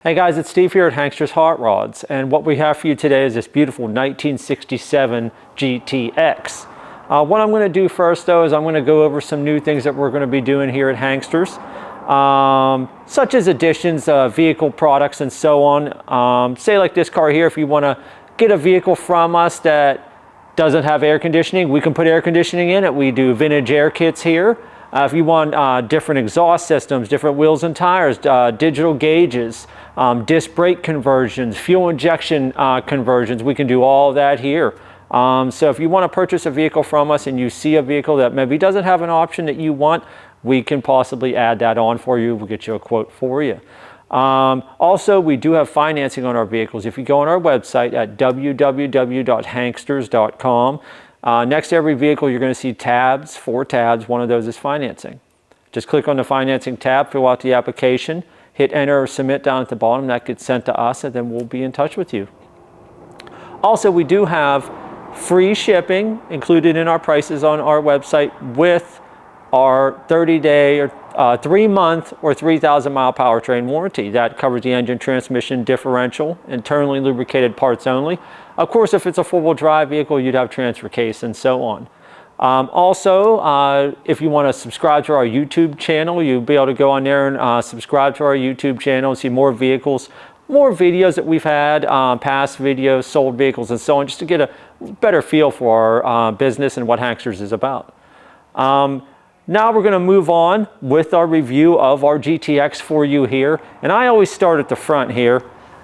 Hey guys, it's Steve here at Hankster's Hot Rods, and what we have for you today is this beautiful 1967 GTX. What I'm going to do first though is I'm going to go over some new things that we're going to be doing here at Hankster's, such as additions, vehicle products and so on. Say like this car here, if you want to get a vehicle from us that doesn't have air conditioning, we can put air conditioning in it. We do vintage air kits here. If you want different exhaust systems, different wheels and tires, digital gauges, disc brake conversions, fuel injection conversions, we can do all of that here. So if you want to purchase a vehicle from us and you see a vehicle that maybe doesn't have an option that you want, we can possibly add that on for you. We'll get you a quote for you. Also, we do have financing on our vehicles. If you go on our website at www.hanksters.com, next to every vehicle, you're going to see tabs, 4 tabs. One of those is financing. Just click on the financing tab, fill out the application, hit enter or submit down at the bottom. That gets sent to us, and then we'll be in touch with you. Also, we do have free shipping included in our prices on our website with our 30-day or 3-month or 3,000-mile powertrain warranty. That covers the engine, transmission, differential, internally lubricated parts only. Of course, if it's a 4-wheel drive vehicle, you'd have transfer case and so on. Also, if you want to subscribe to our YouTube channel, you'll be able to go on there and subscribe to our YouTube channel and see more vehicles, more videos that we've had, past videos, sold vehicles and so on, just to get a better feel for our business and what Hankster's is about. Now we're going to move on with our review of our GTX for you here. And I always start at the front here.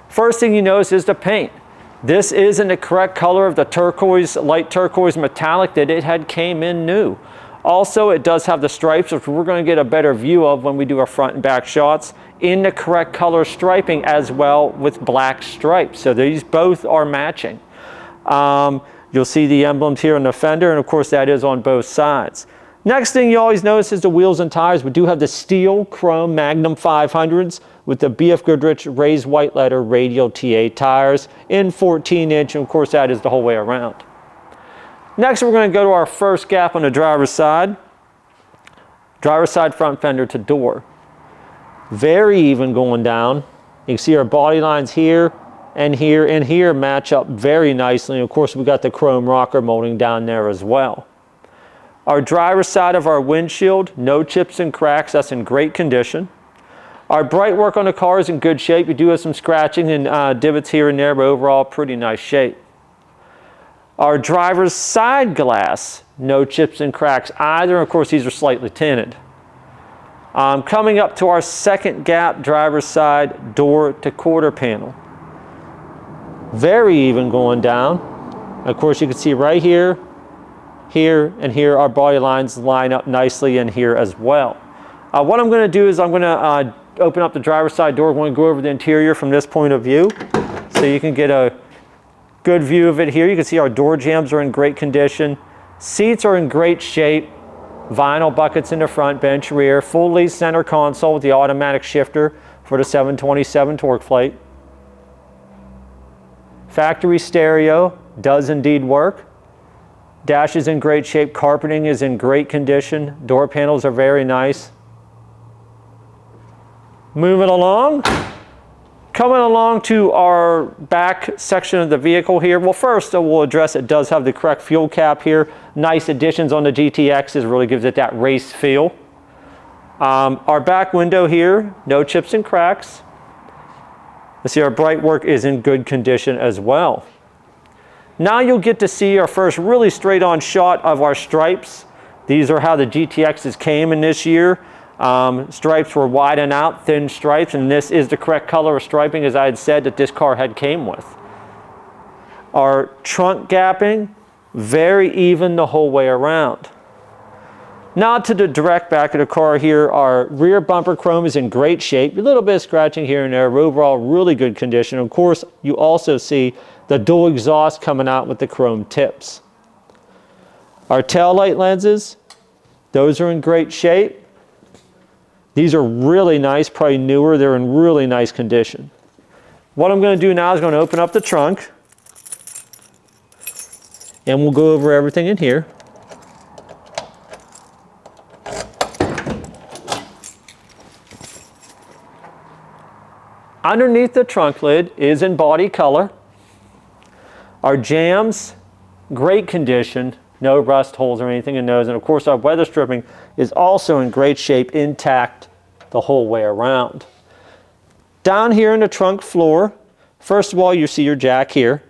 First thing you notice is the paint. This is in the correct color of the turquoise, light turquoise metallic that it had came in new. Also, it does have the stripes, which we're going to get a better view of when we do our front and back shots, in the correct color striping as well with black stripes. So these both are matching. You'll see the emblems here on the fender, and of course that is on both sides. Next thing you always notice is the wheels and tires. We do have the steel chrome Magnum 500s with the BFGoodrich raised white letter Radial TA tires in 14-inch, and of course that is the whole way around. Next, we're going to go to our first gap on the driver's side. Driver's side front fender to door. Very even going down. You can see our body lines here and here and here match up very nicely. And of course, we got the chrome rocker molding down there as well. Our driver's side of our windshield, no chips and cracks. That's in great condition. Our bright work on the car is in good shape. You do have some scratching and divots here and there, but overall pretty nice shape. Our driver's side glass, no chips and cracks either. Of course, these are slightly tinted. Coming up to our second gap, driver's side door to quarter panel. Very even going down. Of course, you can see right here, here, and here our body lines line up nicely in here as well. What I'm going to do is I'm going to open up the driver's side door. We're going to go over the interior from this point of view so you can get a good view of it here. You can see our door jambs are in great condition. Seats are in great shape. Vinyl buckets in the front, bench rear, fully center console with the automatic shifter for the 727 Torqueflite. Factory stereo does indeed work. Dash is in great shape. Carpeting is in great condition. Door panels are very nice. Moving along. Coming along to our back section of the vehicle here. Well, first we'll address it does have the correct fuel cap here. Nice additions on the GTXs, really gives it that race feel. Our back window here, no chips and cracks. You see our bright work is in good condition as well. Now you'll get to see our first really straight on shot of our stripes. These are how the GTXs came in this year. Stripes were widened out, thin stripes, and this is the correct color of striping as I had said that this car had came with. Our trunk gapping, very even the whole way around. Now to the direct back of the car here, our rear bumper chrome is in great shape. A little bit of scratching here and there, but overall really good condition. Of course, you also see the dual exhaust coming out with the chrome tips. Our tail light lenses, those are in great shape. These are really nice, probably newer. They're in really nice condition. What I'm going to do now is going to open up the trunk and we'll go over everything in here. Underneath the trunk lid is in body color. Our jambs, great condition, no rust holes or anything in those. And of course our weather stripping is also in great shape, intact the whole way around. Down here in the trunk floor, first of all, you see your jack here.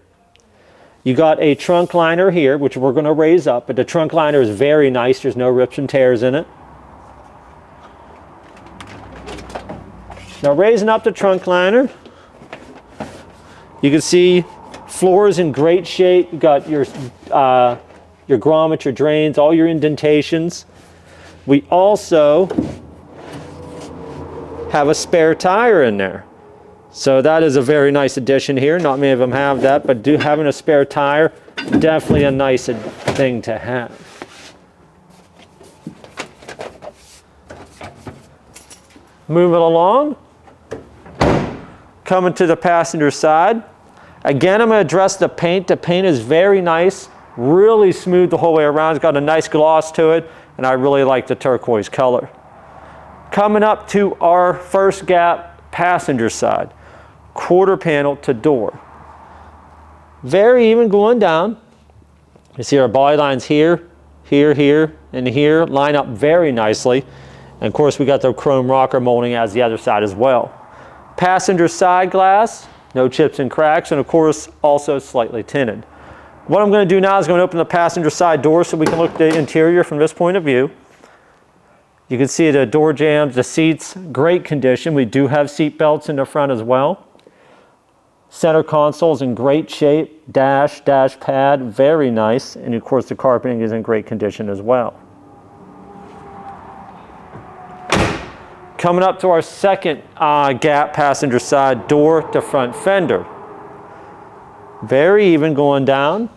You got a trunk liner here, which we're going to raise up, but the trunk liner is very nice. There's no rips and tears in it. Now raising up the trunk liner, you can see floor is in great shape. You got your grommet, your drains, all your indentations. We also have a spare tire in there. So that is a very nice addition here. Not many of them have that, but having a spare tire, definitely a nice thing to have. Moving along, coming to the passenger side. Again, I'm going to address the paint. The paint is very nice, really smooth the whole way around. It's got a nice gloss to it, and I really like the turquoise color. Coming up to our first gap passenger side, quarter panel to door. Very even going down. You see our body lines here, here, here, and here line up very nicely. And of course we got the chrome rocker molding as the other side as well. Passenger side glass, no chips and cracks, and of course also slightly tinted. What I'm going to do now is going to open the passenger side door so we can look at the interior from this point of view. You can see the door jambs, the seats, great condition. We do have seat belts in the front as well. Center console's in great shape. Dash pad, very nice. And of course the carpeting is in great condition as well. Coming up to our second gap passenger side, door to front fender. Very even going down.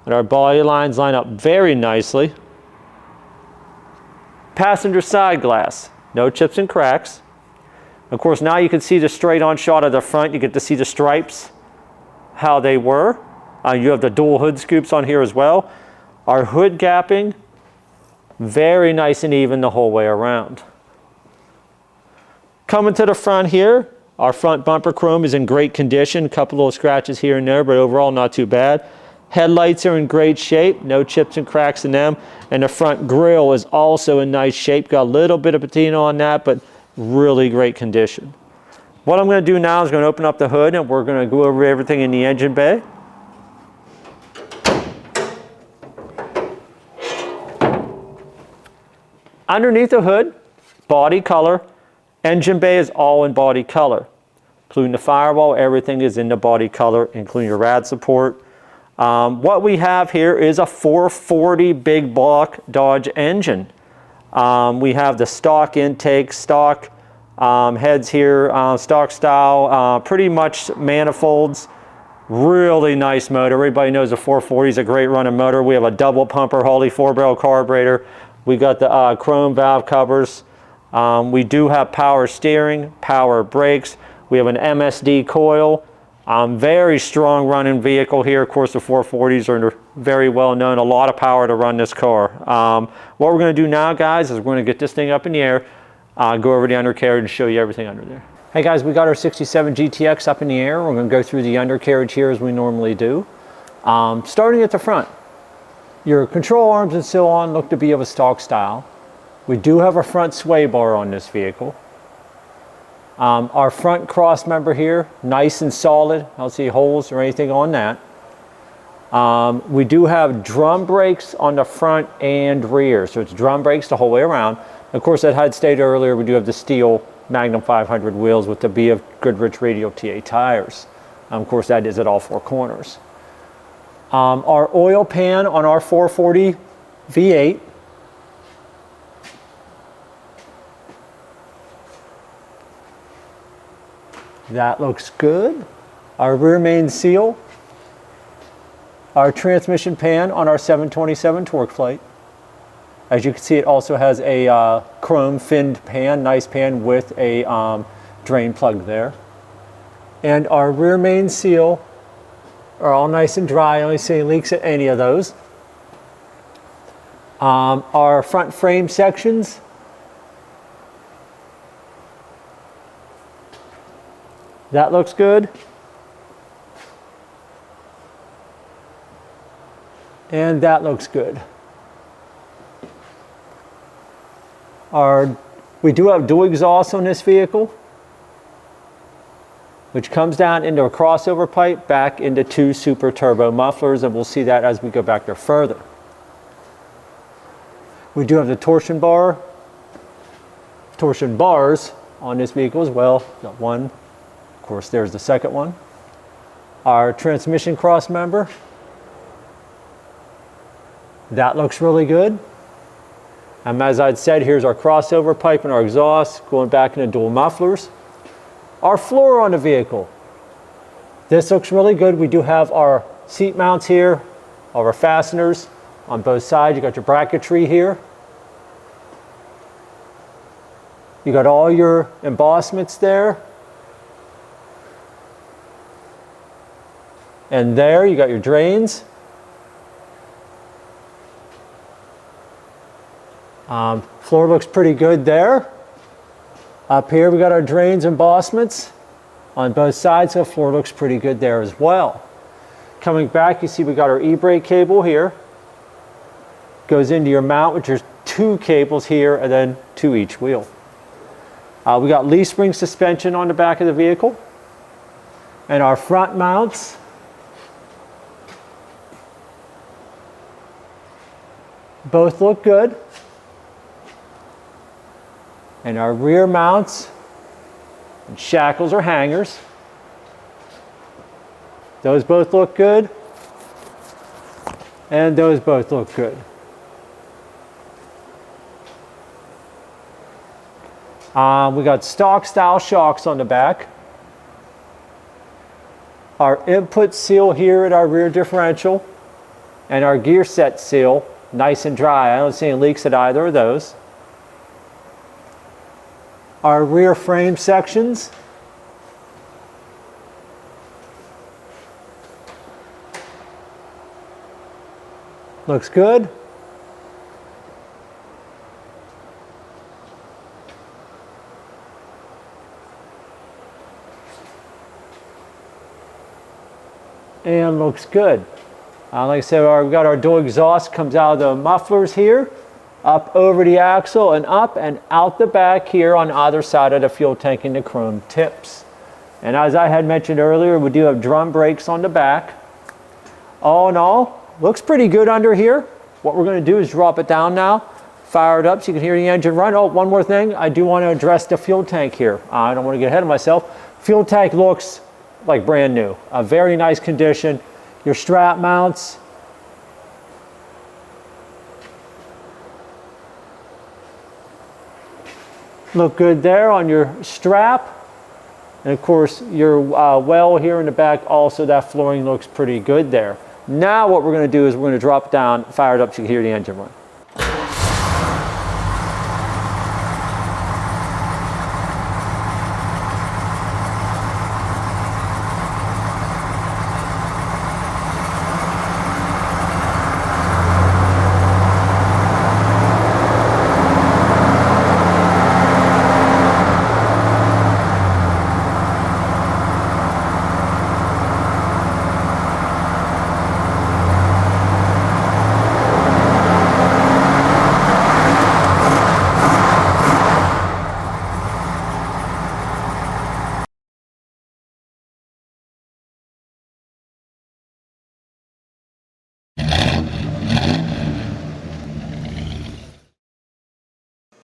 And our body lines line up very nicely. Passenger side glass, no chips and cracks. Of course, now you can see the straight on shot of the front. You get to see the stripes, how they were. You have the dual hood scoops on here as well. Our hood gapping, very nice and even the whole way around. Coming to the front here, our front bumper chrome is in great condition. A couple little scratches here and there, but overall not too bad. Headlights are in great shape, no chips and cracks in them. And the front grille is also in nice shape. Got a little bit of patina on that, but really great condition. What I'm going to do now is going to open up the hood and we're going to go over everything in the engine bay. Underneath the hood, body color. Engine bay is all in body color. Including the firewall, everything is in the body color, including your rad support. What we have here is a 440 big block Dodge engine. We have the stock intake, stock heads here, stock style, pretty much manifolds. Really nice motor. Everybody knows the 440 is a great running motor. We have a double pumper Holley 4-barrel carburetor. We got the chrome valve covers. We do have power steering, power brakes. We have an MSD coil. Very strong running vehicle here. Of course, the 440s are very well known. A lot of power to run this car. What we're going to do now, guys, is we're going to get this thing up in the air, go over the undercarriage and show you everything under there. Hey guys, we got our 67 GTX up in the air. We're going to go through the undercarriage here as we normally do. Starting at the front. Your control arms and so on look to be of a stock style. We do have a front sway bar on this vehicle. Our front cross member here, nice and solid. I don't see holes or anything on that. We do have drum brakes on the front and rear, so it's drum brakes the whole way around. Of course, as I had stated earlier, we do have the steel Magnum 500 wheels with the BFGoodrich Radial TA tires. Of course, that is at all four corners. Our oil pan on our 440 V8. That looks good. Our rear main seal. Our transmission pan on our 727 Torqueflite. As you can see, it also has a chrome finned pan, nice pan with a drain plug there. And our rear main seal are all nice and dry. I don't see any leaks at any of those. Our front frame sections That looks good. And that looks good. We do have dual exhaust on this vehicle, which comes down into a crossover pipe back into 2 super turbo mufflers, and we'll see that as we go back there further. We do have the torsion bars on this vehicle as well. Got one, of course there's the second one. Our transmission cross member, that looks really good. As I'd said, here's our crossover pipe and our exhaust going back into dual mufflers. Our floor on the vehicle, this looks really good. We do have our seat mounts here, all our fasteners on both sides. You got your bracketry here. You got all your embossments there. And there you got your drains. Floor looks pretty good there. Up here we got our drains embossments on both sides, so the floor looks pretty good there as well. Coming back, you see we got our e-brake cable here. Goes into your mount, which is 2 cables here and then 2 each wheel. We got leaf spring suspension on the back of the vehicle. And our front mounts, both look good. And our rear mounts and shackles or hangers, those both look good. And those both look good. We got stock style shocks on the back. Our input seal here at our rear differential and our gear set seal, nice and dry. I don't see any leaks at either of those. Our rear frame sections, looks good. And looks good. Like I said, we've got our dual exhaust comes out of the mufflers here, up over the axle and up and out the back here on either side of the fuel tank in the chrome tips. And as I had mentioned earlier, we do have drum brakes on the back. All in all, looks pretty good under here. What we're going to do is drop it down now, fire it up so you can hear the engine run. Oh, one more thing, I do want to address the fuel tank here. I don't want to get ahead of myself. Fuel tank looks like brand new, a very nice condition. Your strap mounts, look good there on your strap. And of course your well here in the back, also that flooring looks pretty good there. Now what we're going to do is we're going to drop it down, fire it up so you can hear the engine run.